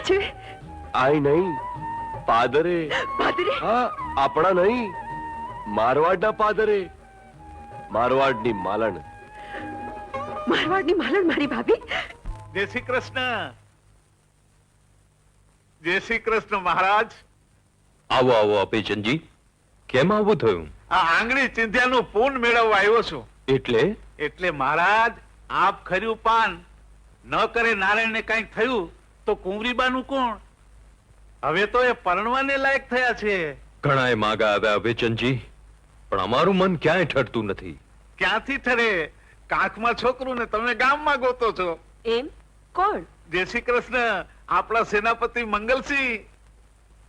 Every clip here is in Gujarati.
છે? આઈ નહીં, પાદરે. પાદરે? હા, આપણા નહીં, મારવાડના પાદરે. મારવાડની માલણ. મારવાડની માલણ મારી ભાભી? જય શ્રી કૃષ્ણ. જય શ્રી કૃષ્ણ મહારાજ. આવો આવો અપેચંદજી, કેમ આવું થયું? આ આંગળી ચિંધ્યાનું પૂન મેળવવા આવ્યો છું. એટલે મહારાજ, આપ ખર્યું પાન ન કરે નારાયણને કંઈક થયું તો કુંવરીબાનું કોણ? હવે તો એ પરણવાને લાયક થયા છે. ઘણાએ માગા આવ્યા અપેચંદજી, પણ અમારું મન ક્યાંય ઠરતું નથી. ક્યાંથી ઠરે? કાંખમાં છોકરું ને તમે ગામમાં ગોતો છો. એમ? કોણ? જય શ્રી કૃષ્ણ, આપણા સેનાપતિ મંગલસિંહ.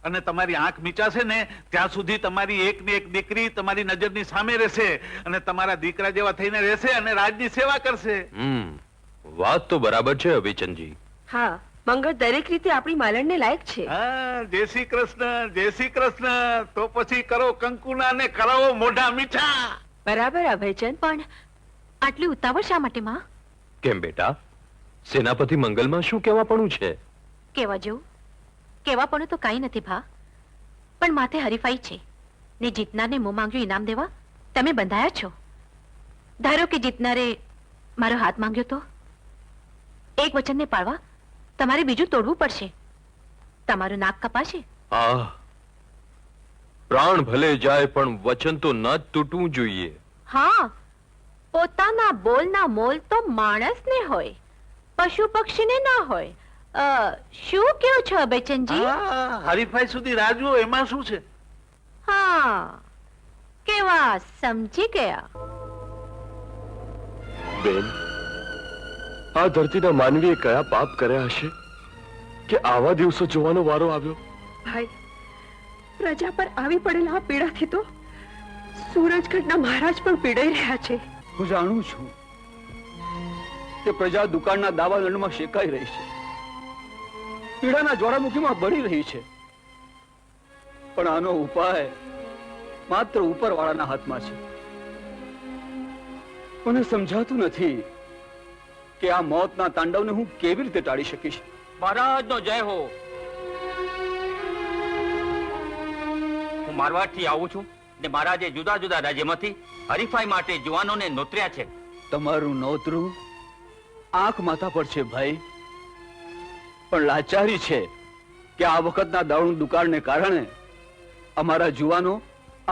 અને તમારી આંખ મીચાશે ને ત્યાં સુધી તમારી એક ને એક દીકરી તમારી નજરની સામે રહેશે અને તમારા દીકરા જેવા થઈને રહેશે અને રાજની સેવા કરશે. વાત તો બરાબર છે અભિચંદજી. હા, મંગળ દરેક રીતે આપણી માલણને લાયક છે. હા, જય શ્રી કૃષ્ણ, જય શ્રી કૃષ્ણ. તો પછી કરો કંકુના ને કરાવો મોઢા મીઠા. બરાબર અભયચંદ. પણ આટલી ઉતાવળ શા માટે માં? કેમ બેટા, સેનાપતિ મંગલમાં શું કહેવાપણું છે? કેવા જેવું કેવાપણું તો કઈ નથી ભા, પણ માથે હરીફાઈ છે ને જીતનારને મોં માંગ્યું ઇનામ દેવા તમે બંધાયા છો. ધારો કે જીતનારે મારો હાથ માંગ્યો તો એક વચનને પાળવા તમારે બીજું તોડવું પડશે. તમારું નાક કપાશે. પ્રાણ ભલે જાય પણ વચન તો ન જ તૂટવું જોઈએ. હા, પોતાના બોલના મોલ તો માણસને હોય, પશુ પક્ષીને ના હોય. શું કહો છો અભયચંદજી? હરીફાઈ સુધી રાજવો એમાં શું છે? હા, કેવા સમજી ગયા. બેન, આ ધરતીના માનવીએ કયા પાપ કર્યા હશે કે આવા દિવસો જોવાનો વારો આવ્યો? ભાઈ, પ્રજા પર આવી પડેલા આ પીડાથી તો સૂરજગઢના મહારાજ પણ પીડાઈ રહ્યા છે. હું જાણું છું કે પ્રજા દુકાળના દાવા દંડમાં શેકાઈ રહી છે, પીડાના જ્વાળામુખીમાં બળી રહી છે, પણ આનો ઉપાય માત્ર ઉપરવાળાના હાથમાં છે. મને સમજાતું નથી કે આ મોતના તાંડવને હું કેવી રીતે ટાળી શકીશ. મહારાજનો જય હો. હું મારવાડથી આવું છું ને મહારાજે જુદા જુદા રાજ્યમાંથી હરીફાઈ માટે જુવાનોને નોતર્યા છે. તમારું નોતરું આંખ માથા પર છે ભાઈ, પણ લાચારી છે કે આ વખતના દારૂ દુકાળને કારણે અમારા જુવાનો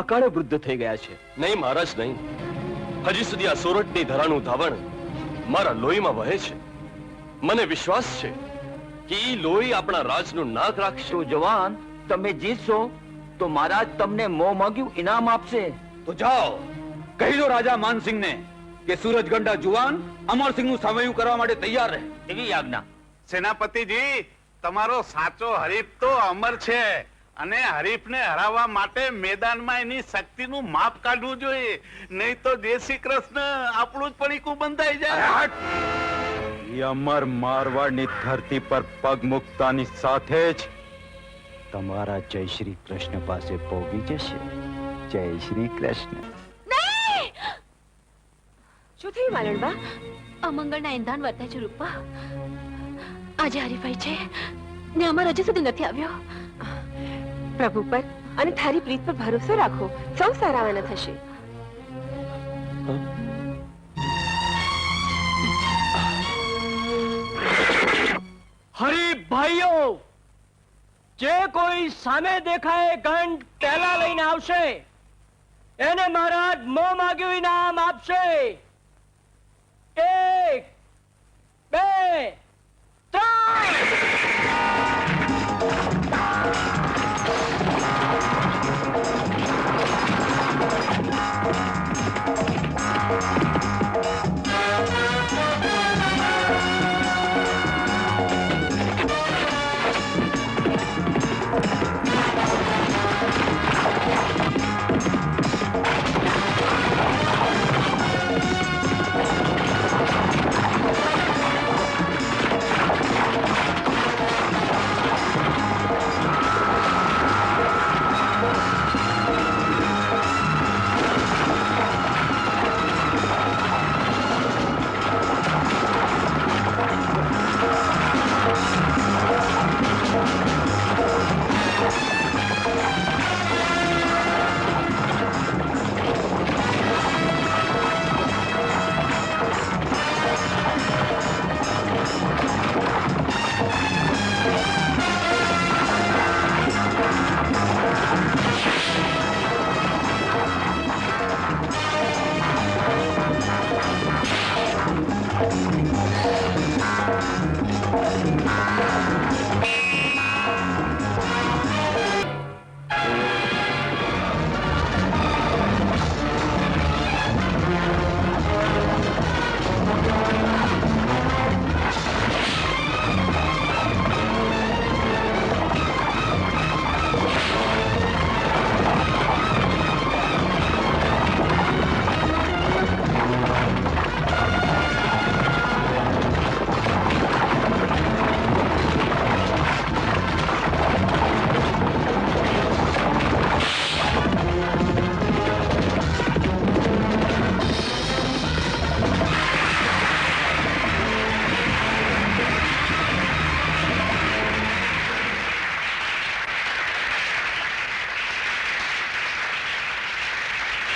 અકાળે વૃદ્ધ થઈ ગયા છે. નહીં મહારાજ, નહીં. હજી સુધી આ સોરઠની ધરાનું ધાવણ મારા લોહીમાં વહે છે. મને વિશ્વાસ છે કે ઈ લોહી આપણા રાજનું નાક રાખશે. તો જવાન, તમે જીતશો તો મહારાજ તમને મોં માંગ્યું ઇનામ આપશે. તો જાઓ, કહી દો રાજા માનસિંહને કે સૂરજગઢના જુવાન અમરસિંહનું સામયું કરવા માટે તૈયાર રહે. એવી આજ્ઞા. સેનાપતિજી, તમારો સાચો હરીફ તો અમર છે અને હરીફને હરાવવા માટે મેદાનમાં એની શક્તિનું માપ કાઢવું જોઈએ, નહીં તો જય શ્રી કૃષ્ણ આપણું જ પડીકું બંધાઈ જાય. અમર મારવાડની ધરતી પર પગ મૂકતાની સાથે જ તમારા જય શ્રી કૃષ્ણ પાસે પહોંચી જશે. જય શ્રી કૃષ્ણ. શું થયું માલણબા? અમંગળના ઇંધાન વર્તાય છે રૂપા. આજે હરીફાઈ છે ને અમર હજી સુધી નથી આવ્યો. પ્રભુ પર અને થારી પ્રીત પર ભરોસો રાખો, સૌ સારાવાના થશે. હરી ભાઈઓ, જે કોઈ સામે દેખાય ગંઢ પહેલા લઈને આવશે એને મહારાજ મોં માંગ્યું ઇનામ આપશે. 1 2 3 આ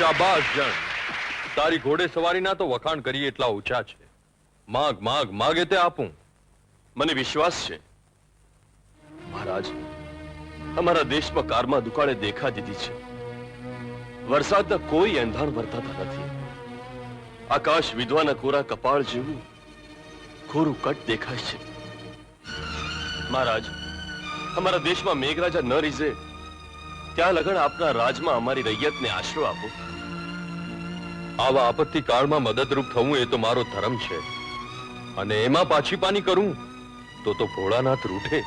શાબાશ જણ, તારી ઘોડે સવારીના તો વખાણ કરીએ એટલા ઓછા છે. માગ માગ માગે તે આપું. મને વિશ્વાસ છે મહારાજ, અમારા દેશમાં કારમાં દુકાળે દેખા દીધી છે. વરસાદના કોઈ એંધાણ વર્તાતા નથી. આકાશ વિધવાના કોરા કપાળ જેવું કોરું કટ દેખાય છે. મહારાજ, અમારા દેશમાં મેઘરાજા ન રીઝે ત્યાં લગન આપના રાજમાં અમારી રૈયતને આશરો આપો. આવા આપત્તિ કાળમાં મદદરૂપ થવું એ તો મારો ધર્મ છે, અને એમાં પાછી પાની કરું તો ભોળાનાથ રૂઠે.